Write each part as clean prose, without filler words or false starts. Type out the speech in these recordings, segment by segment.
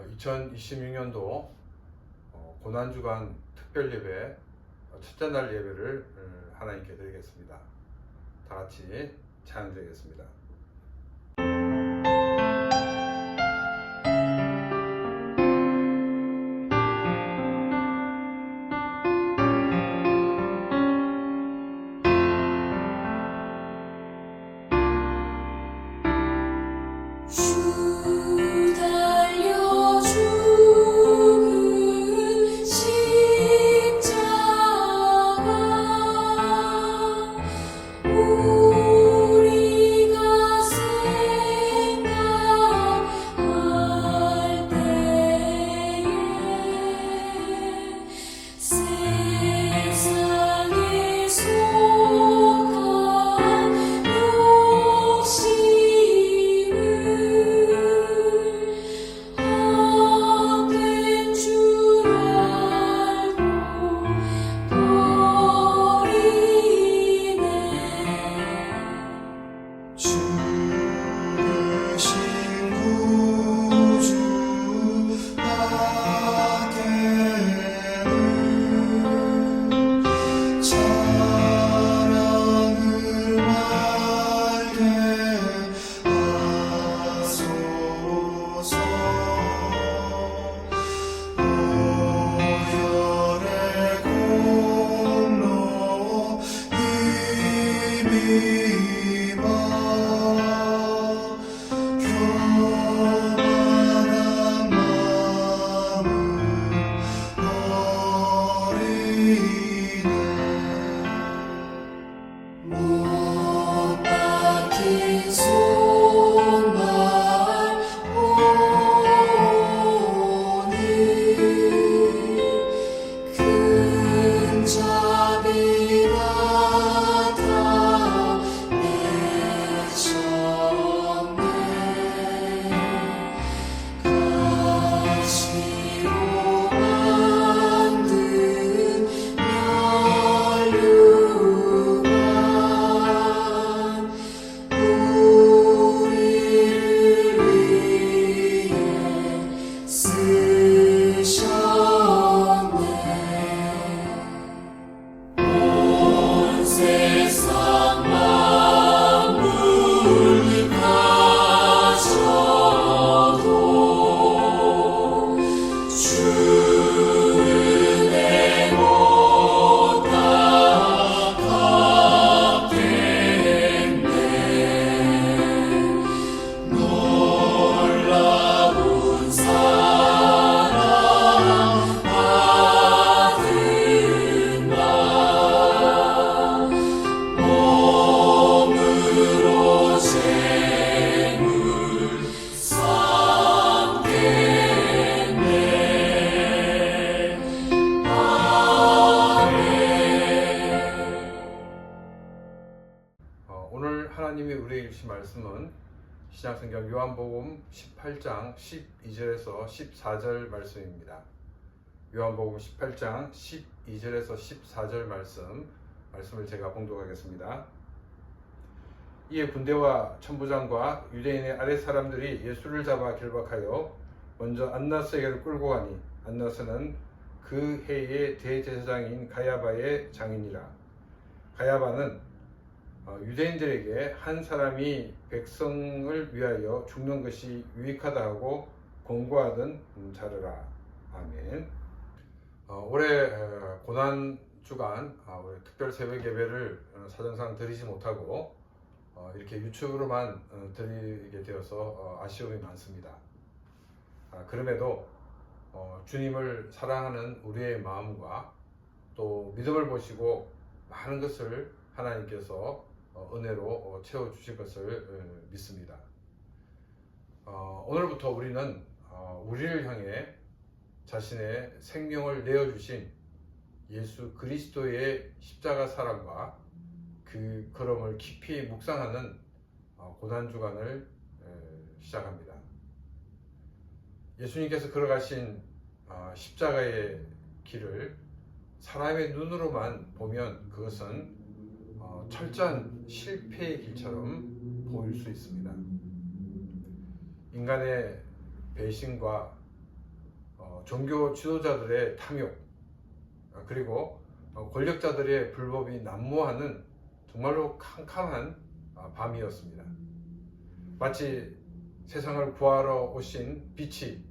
2026년도 고난주간 특별예배 첫째 날 예배를 하나님께 드리겠습니다. 다 같이 찬양드리겠습니다. 오늘 하나님이 우리에게 주신 말씀은 신약성경 요한복음 18장 12절에서 14절 말씀입니다. 요한복음 18장 12절에서 14절 말씀을 제가 봉독하겠습니다. 이에 군대와 천부장과 유대인의 아랫 사람들이 예수를 잡아 결박하여 먼저 안나스에게로 끌고 가니 안나스는 그 해의 대제사장인 가야바의 장인이라. 가야바는 유대인들에게 한 사람이 백성을 위하여 죽는 것이 유익하다 하고 권고하던 자르라. 아멘. 올해 고난주간 우리 특별 새벽 예배를 사정상 드리지 못하고 이렇게 유튜브로만 드리게 되어서 아쉬움이 많습니다. 그럼에도 주님을 사랑하는 우리의 마음과 또 믿음을 보시고 많은 것을 하나님께서 은혜로 채워주실 것을 믿습니다. 오늘부터 우리는 우리를 향해 자신의 생명을 내어주신 예수 그리스도의 십자가 사랑과 그 걸음을 깊이 묵상하는 고난주간을 시작합니다. 예수님께서 걸어가신 십자가의 길을 사람의 눈으로만 보면 그것은 철저한 실패의 길처럼 보일 수 있습니다. 인간의 배신과 종교 지도자들의 탐욕, 그리고 권력자들의 불법이 난무하는 정말로 캄캄한 밤이었습니다. 마치 세상을 구하러 오신 빛이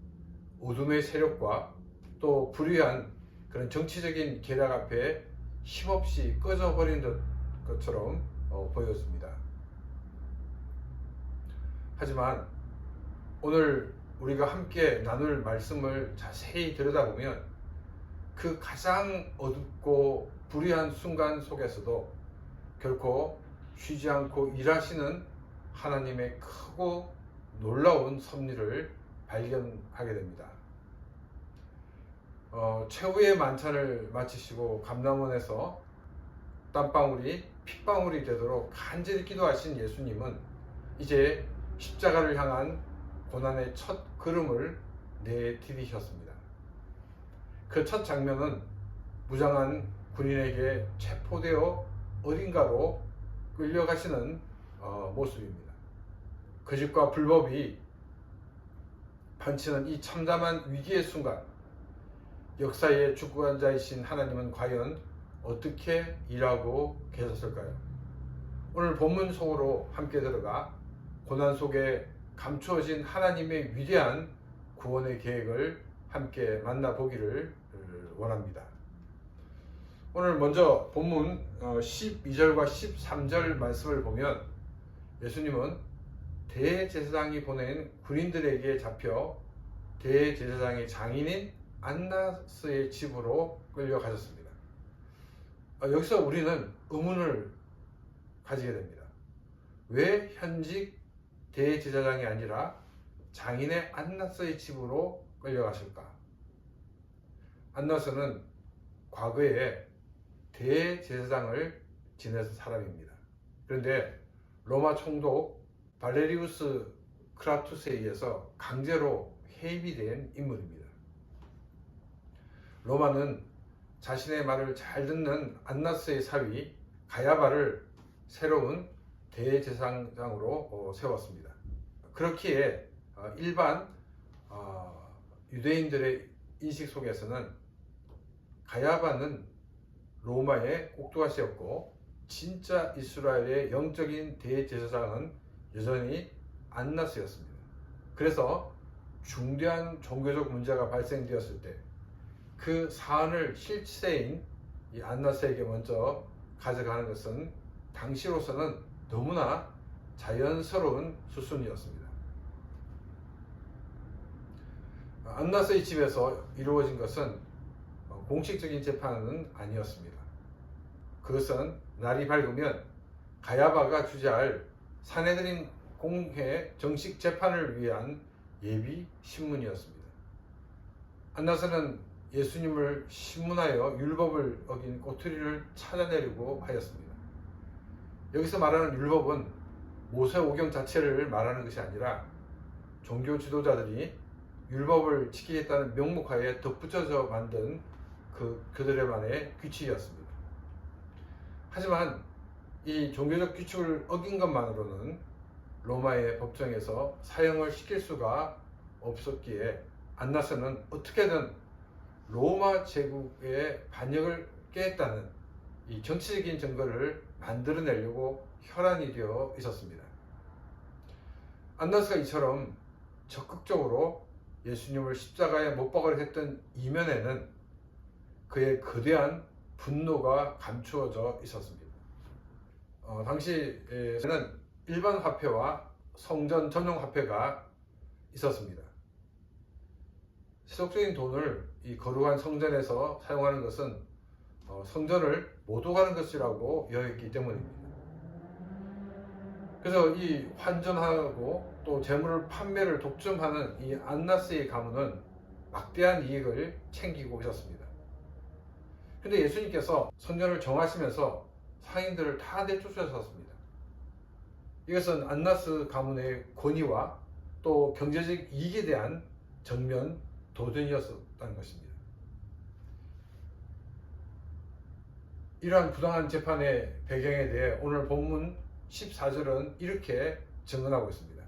어둠의 세력과 또 불의한 그런 정치적인 계략 앞에 힘없이 꺼져버린 것처럼 보였습니다. 하지만 오늘 우리가 함께 나눌 말씀을 자세히 들여다보면 그 가장 어둡고 불의한 순간 속에서도 결코 쉬지 않고 일하시는 하나님의 크고 놀라운 섭리를 발견하게 됩니다. 최후의 만찬을 마치시고 감람원에서 땀방울이 핏방울이 되도록 간절히 기도하신 예수님은 이제 십자가를 향한 고난의 첫 걸음을 내디디셨습니다. 그 첫 장면은 무장한 군인에게 체포되어 어딘가로 끌려가시는 모습입니다. 거짓과 불법이 판치는 이 참담한 위기의 순간, 역사의 주관자이신 하나님은 과연 어떻게 일하고 계셨을까요? 오늘 본문 속으로 함께 들어가 고난 속에 감추어진 하나님의 위대한 구원의 계획을 함께 만나보기를 원합니다. 오늘 먼저 본문 12절과 13절 말씀을 보면 예수님은 대제사장이 보낸 군인들에게 잡혀 대제사장의 장인인 안나스의 집으로 끌려가셨습니다. 여기서 우리는 의문을 가지게 됩니다. 왜 현직 대제사장이 아니라 장인의 안나스의 집으로 끌려가실까? 안나스는 과거에 대제사장을 지내던 사람입니다. 그런데 로마 총독 발레리우스 크라투스에 의해서 강제로 해임이 된 인물입니다. 로마는 자신의 말을 잘 듣는 안나스의 사위 가야바를 새로운 대제사장으로 세웠습니다. 그렇기에 일반 유대인들의 인식 속에서는 가야바는 로마의 꼭두가시였고 진짜 이스라엘의 영적인 대제사장은 여전히 안나스였습니다. 그래서 중대한 종교적 문제가 발생되었을 때 그 사안을 실세인 이 안나스에게 먼저 가져가는 것은 당시로서는 너무나 자연스러운 수순이었습니다. 안나스의 집에서 이루어진 것은 공식적인 재판은 아니었습니다. 그것은 날이 밝으면 가야바가 주재할 산헤드린 공회 정식 재판을 위한 예비 신문이었습니다. 안나스는 예수님을 신문하여 율법을 어긴 꼬투리를 찾아내려고 하였습니다. 여기서 말하는 율법은 모세오경 자체를 말하는 것이 아니라 종교 지도자들이 율법을 지키겠다는 명목하에 덧붙여져 만든 그들만의 규칙이었습니다. 하지만 이 종교적 규칙을 어긴 것만으로는 로마의 법정에서 사형을 시킬 수가 없었기에 안나스는 어떻게든 로마 제국의 반역을 깨겠다는 이 정치적인 증거를 만들어내려고 혈안이 되어 있었습니다. 안나스가 이처럼 적극적으로 예수님을 십자가에 못 박으려 했던 이면에는 그의 거대한 분노가 감추어져 있었습니다. 당시에는 일반 화폐와 성전 전용 화폐가 있었습니다. 세속적인 돈을 이 거룩한 성전에서 사용하는 것은 성전을 못 오가는 것이라고 여겼기 때문입니다. 그래서 이 환전하고 또 재물을 판매를 독점하는 이 안나스의 가문은 막대한 이익을 챙기고 있었습니다. 그런데 예수님께서 성전을 정하시면서 상인들을 다 내쫓으셨습니다. 이것은 안나스 가문의 권위와 또 경제적 이익에 대한 정면 도전이었다는 것입니다. 이러한 부당한 재판의 배경에 대해 오늘 본문 14절은 이렇게 증언하고 있습니다.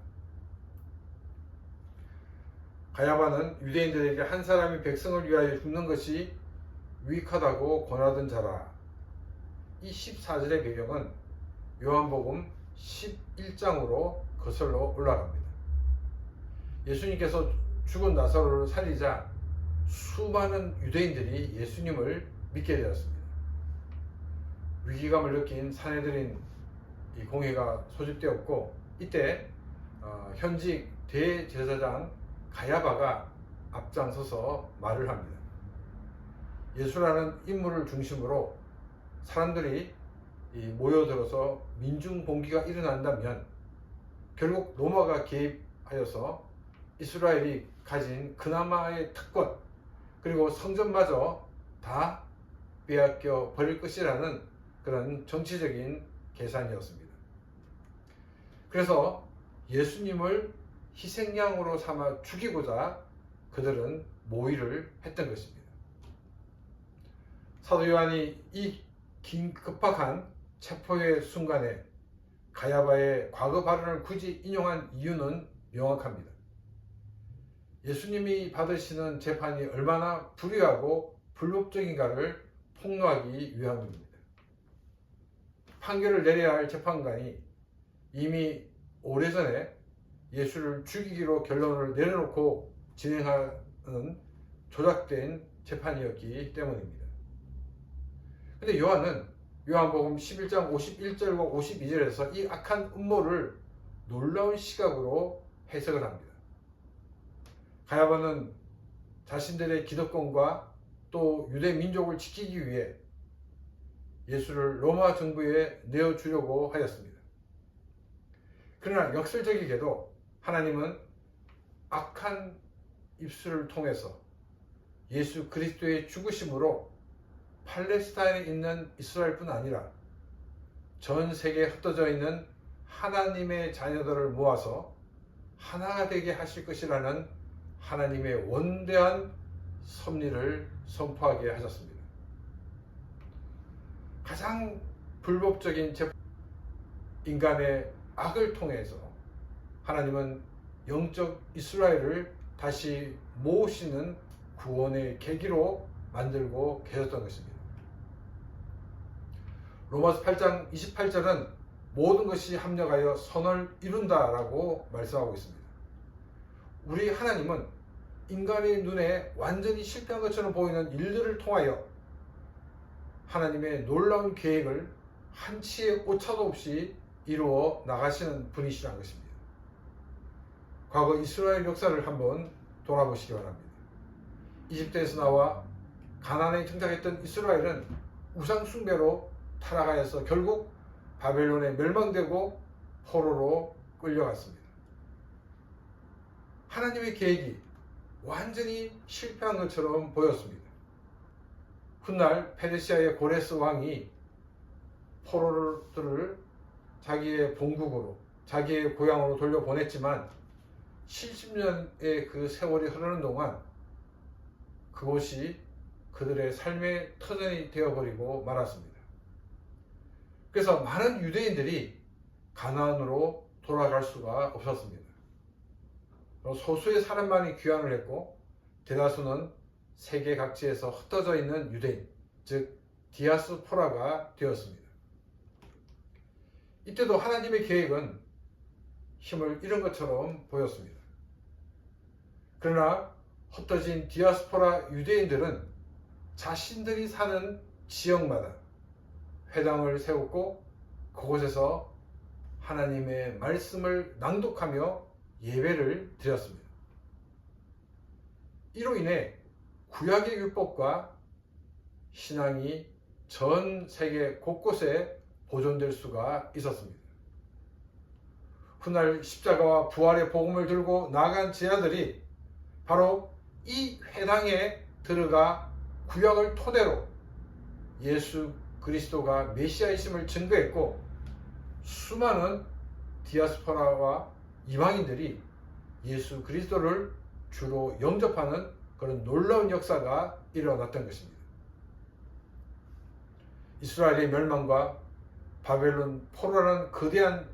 가야바는 유대인들에게 한 사람이 백성을 위하여 죽는 것이 유익하다고 권하던 자라. 이 14절의 배경은 요한복음 11장으로 거슬러 올라갑니다. 예수님께서 죽은 나사로를 살리자 수많은 유대인들이 예수님을 믿게 되었습니다. 위기감을 느낀 사내들인 이 공회가 소집되었고, 이때 현직 대제사장 가야바가 앞장서서 말을 합니다. 예수라는 인물을 중심으로 사람들이 모여들어서 민중봉기가 일어난다면 결국 로마가 개입하여서 이스라엘이 가진 그나마의 특권, 그리고 성전마저 다 빼앗겨 버릴 것이라는 그런 정치적인 계산이었습니다. 그래서 예수님을 희생양으로 삼아 죽이고자 그들은 모의를 했던 것입니다. 사도 요한이 이 급박한 체포의 순간에 가야바의 과거 발언을 굳이 인용한 이유는 명확합니다. 예수님이 받으시는 재판이 얼마나 불의하고 불법적인가를 폭로하기 위함입니다. 판결을 내려야 할 재판관이 이미 오래전에 예수를 죽이기로 결론을 내려놓고 진행하는 조작된 재판이었기 때문입니다. 근데 요한은 요한복음 11장 51절과 52절에서 이 악한 음모를 놀라운 시각으로 해석을 합니다. 가야바는 자신들의 기득권과 또 유대 민족을 지키기 위해 예수를 로마 정부에 내어주려고 하였습니다. 그러나 역설적이게도 하나님은 악한 입술을 통해서 예수 그리스도의 죽으심으로 팔레스타인에 있는 이스라엘뿐 아니라 전 세계에 흩어져 있는 하나님의 자녀들을 모아서 하나가 되게 하실 것이라는 하나님의 원대한 섭리를 선포하게 하셨습니다. 가장 불법적인 인간의 악을 통해서 하나님은 영적 이스라엘을 다시 모으시는 구원의 계기로 만들고 계셨던 것입니다. 로마서 8장 28절은 모든 것이 합력하여 선을 이룬다라고 말씀하고 있습니다. 우리 하나님은 인간의 눈에 완전히 실패한 것처럼 보이는 일들을 통하여 하나님의 놀라운 계획을 한치의 오차도 없이 이루어 나가시는 분이시라는 것입니다. 과거 이스라엘 역사를 한번 돌아보시기 바랍니다. 이집트에서 나와 가나안에 정착했던 이스라엘은 우상 숭배로 타락하여서 결국 바벨론에 멸망되고 포로로 끌려갔습니다. 하나님의 계획이 완전히 실패한 것처럼 보였습니다. 훗날 페르시아의 고레스 왕이 포로들을 자기의 본국으로, 자기의 고향으로 돌려보냈지만 70년의 그 세월이 흐르는 동안 그곳이 그들의 삶의 터전이 되어버리고 말았습니다. 그래서 많은 유대인들이 가나안으로 돌아갈 수가 없었습니다. 소수의 사람만이 귀환을 했고 대다수는 세계 각지에서 흩어져 있는 유대인, 즉 디아스포라가 되었습니다. 이때도 하나님의 계획은 힘을 잃은 것처럼 보였습니다. 그러나 흩어진 디아스포라 유대인들은 자신들이 사는 지역마다 회당을 세웠고 그곳에서 하나님의 말씀을 낭독하며 예배를 드렸습니다. 이로 인해 구약의 율법과 신앙이 전 세계 곳곳에 보존될 수가 있었습니다. 훗날 십자가와 부활의 복음을 들고 나간 제자들이 바로 이 회당에 들어가 구약을 토대로 예수 그리스도가 메시아이심을 증거했고 수많은 디아스포라와 이방인들이 예수 그리스도를 주로 영접하는 그런 놀라운 역사가 일어났던 것입니다. 이스라엘의 멸망과 바벨론 포로라는 거대한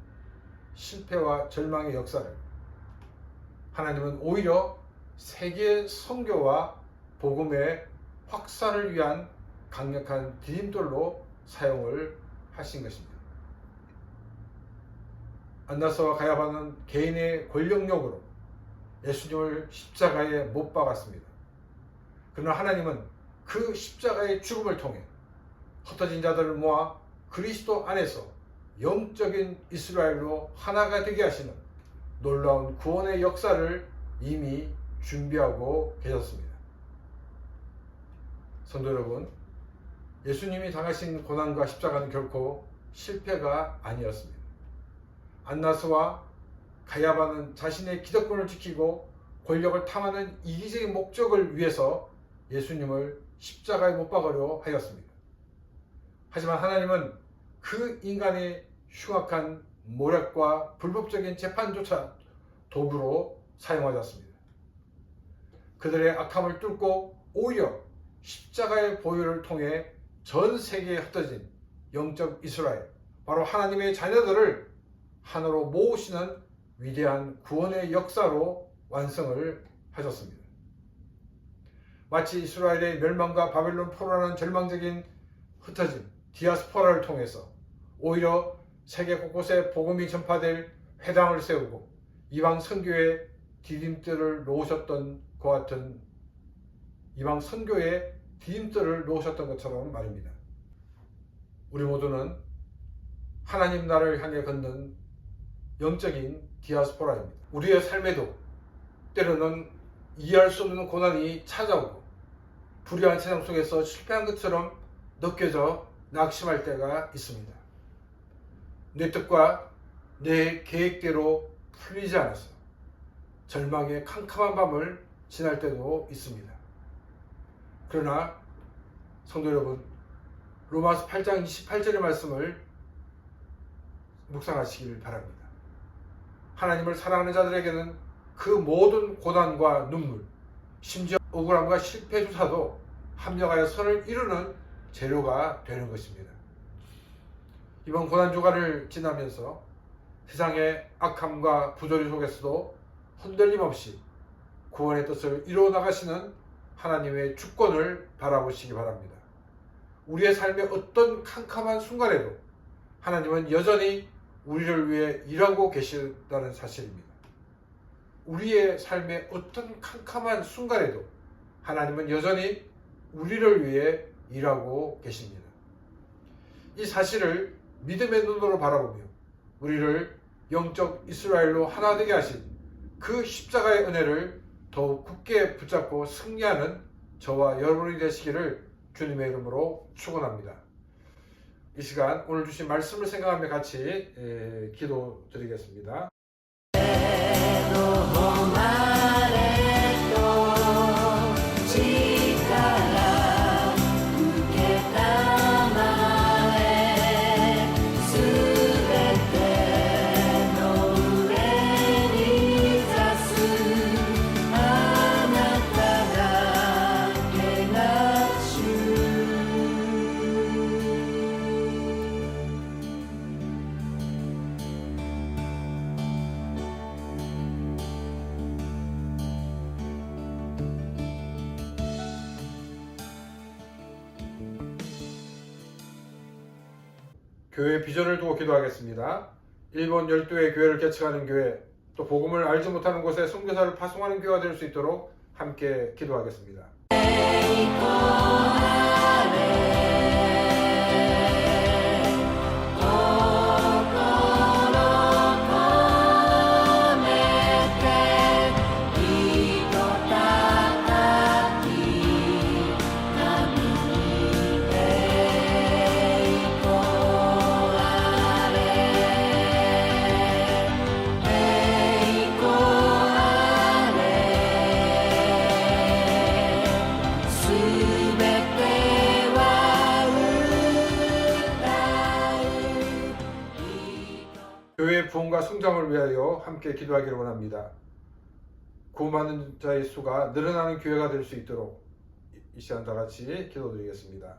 실패와 절망의 역사를 하나님은 오히려 세계 선교와 복음의 확산을 위한 강력한 디딤돌로 사용을 하신 것입니다. 안나스와 가야바는 개인의 권력욕으로 예수님을 십자가에 못 박았습니다. 그러나 하나님은 그 십자가의 죽음을 통해 흩어진 자들을 모아 그리스도 안에서 영적인 이스라엘로 하나가 되게 하시는 놀라운 구원의 역사를 이미 준비하고 계셨습니다. 성도 여러분, 예수님이 당하신 고난과 십자가는 결코 실패가 아니었습니다. 안나스와 가야바는 자신의 기득권을 지키고 권력을 탐하는 이기적인 목적을 위해서 예수님을 십자가에 못 박으려 하였습니다. 하지만 하나님은 그 인간의 흉악한 모략과 불법적인 재판조차 도구로 사용하셨습니다. 그들의 악함을 뚫고 오히려 십자가의 보혈을 통해 전 세계에 흩어진 영적 이스라엘, 바로 하나님의 자녀들을 하나로 모으시는 위대한 구원의 역사로 완성을 하셨습니다. 마치 이스라엘의 멸망과 바벨론 포로라는 절망적인 흩어진 디아스포라를 통해서 오히려 세계 곳곳에 복음이 전파될 회당을 세우고 이방 선교의 디딤돌을 놓으셨던 것 같은 이방 선교의 디딤돌을 놓으셨던 것처럼 말입니다. 우리 모두는 하나님 나라를 향해 걷는 영적인 디아스포라입니다. 우리의 삶에도 때로는 이해할 수 없는 고난이 찾아오고 불의한 세상 속에서 실패한 것처럼 느껴져 낙심할 때가 있습니다. 내 뜻과 내 계획대로 풀리지 않아서 절망의 캄캄한 밤을 지날 때도 있습니다. 그러나 성도 여러분, 로마서 8장 28절의 말씀을 묵상하시길 바랍니다. 하나님을 사랑하는 자들에게는 그 모든 고난과 눈물, 심지어 억울함과 실패조차도 합력하여 선을 이루는 재료가 되는 것입니다. 이번 고난주간을 지나면서 세상의 악함과 부조리 속에서도 흔들림 없이 구원의 뜻을 이루어 나가시는 하나님의 주권을 바라보시기 바랍니다. 우리의 삶의 어떤 캄캄한 순간에도 하나님은 여전히 우리를 위해 일하고 계시다는 사실입니다. 우리의 삶의 어떤 캄캄한 순간에도 하나님은 여전히 우리를 위해 일하고 계십니다. 이 사실을 믿음의 눈으로 바라보며 우리를 영적 이스라엘로 하나 되게 하신 그 십자가의 은혜를 더욱 굳게 붙잡고 승리하는 저와 여러분이 되시기를 주님의 이름으로 축원합니다. 이 시간 오늘 주신 말씀을 생각하며 같이 기도드리겠습니다. 교회 비전을 두고 기도하겠습니다. 일본 열도의 교회를 개척하는 교회, 또 복음을 알지 못하는 곳에 선교사를 파송하는 교회가 될 수 있도록 함께 기도하겠습니다. 교회의 부흥과 성장을 위하여 함께 기도하기를 원합니다. 구원받는 자의 수가 늘어나는 교회가 될 수 있도록 이 시간 다 같이 기도드리겠습니다.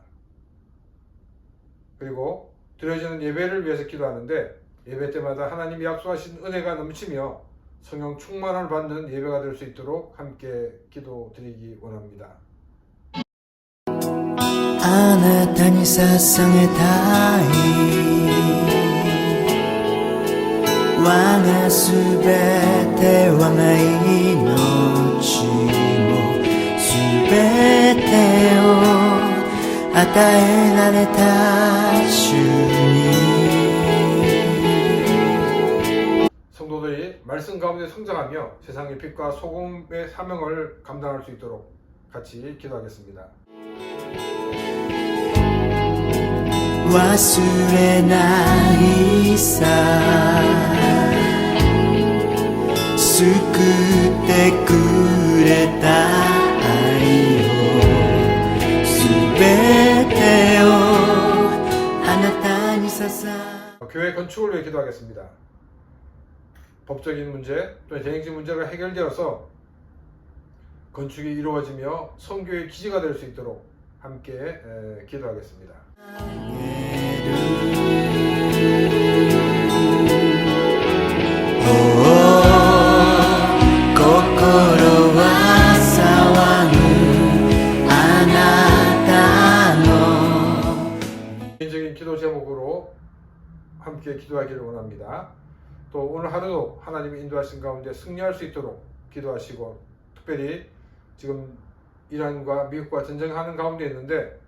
그리고 드려지는 예배를 위해서 기도하는데 예배 때마다 하나님이 약속하신 은혜가 넘치며 성령 충만을 받는 예배가 될 수 있도록 함께 기도드리기 원합니다. あなたに捧げたい我がすべて我が命もすべてを与えられた主に 성도들이 말씀 가운데 성장하며 세상의 빛과 소금의 사명을 감당할 수 있도록 같이 기도하겠습니다. 忘れないさ救ってくれた愛をすべてをあなたに捧げ 교회 건축을 위해 기도하겠습니다. 법적인 문제 또는 대행진 문제가 해결되어서 건축이 이루어지며 성교의 기지가 될 수 있도록 함께 기도하겠습니다. 개인적인 기도 제목으로 함께 기도하기를 원합니다. 또 오늘 하루도 하나님의 인도하신 가운데 승리할 수 있도록 기도하시고, 특별히 지금 이란과 미국과 전쟁하는 가운데 있는데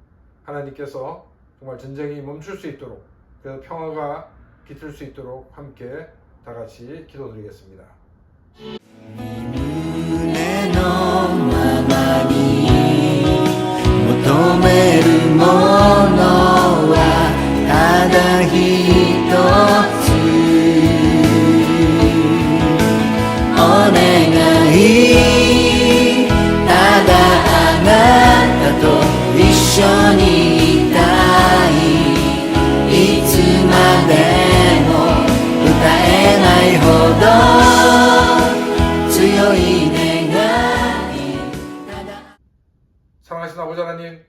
하나님께서 정말 전쟁이 멈출 수 있도록, 그래서 평화가 깃들 수 있도록 함께 다 같이 기도드리겠습니다. 胸のままに求めるものはただ一つお願いただあなたと一緒にいたいいつまでも歌えないほど強い願い 사랑하신 아버지 하나님,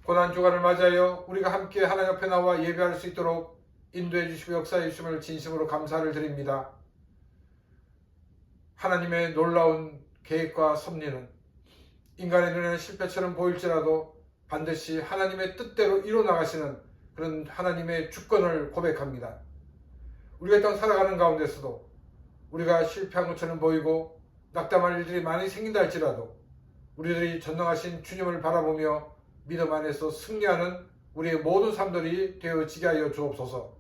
고난 주간을 맞이하여 우리가 함께 하나님 앞에 나와 예배할 수 있도록 인도해 주시고 역사해 주심을 진심으로 감사를 드립니다. 하나님의 놀라운 계획과 섭리는 인간의 눈에는 실패처럼 보일지라도 반드시 하나님의 뜻대로 이루어나가시는 그런 하나님의 주권을 고백합니다. 우리가 이 땅 살아가는 가운데서도 우리가 실패한 것처럼 보이고 낙담할 일들이 많이 생긴다 할지라도 우리들이 전능하신 주님을 바라보며 믿음 안에서 승리하는 우리의 모든 삶들이 되어지게 하여 주옵소서.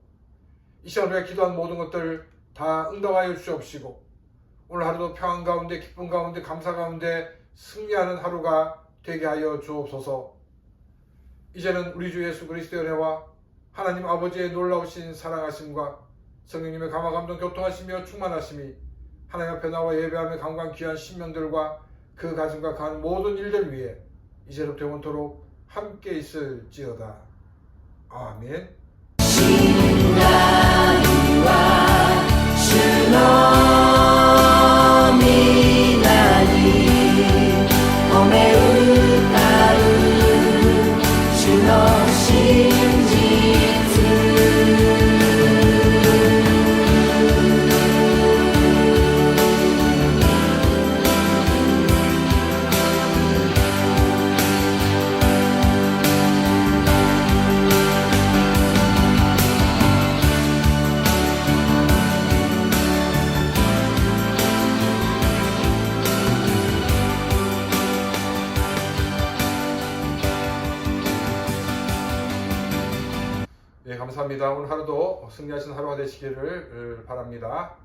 이 시간 우리가 기도한 모든 것들 다 응답하여 주옵시고 오늘 하루도 평안 가운데 기쁨 가운데 감사 가운데 승리하는 하루가 되게 하여 주옵소서. 이제는 우리 주 예수 그리스도의 은혜와 하나님 아버지의 놀라우신 사랑하심과 성령님의 감화 감동 교통하시며 충만하심이 하나님 앞에 나와 예배하며 감관 귀한 신명들과 그 가정과 가는 모든 일들 위해 이제로부터 영원토록 함께 있을지어다. 아멘. 네, 감사합니다. 오늘 하루도 승리하신 하루가 되시기를 바랍니다.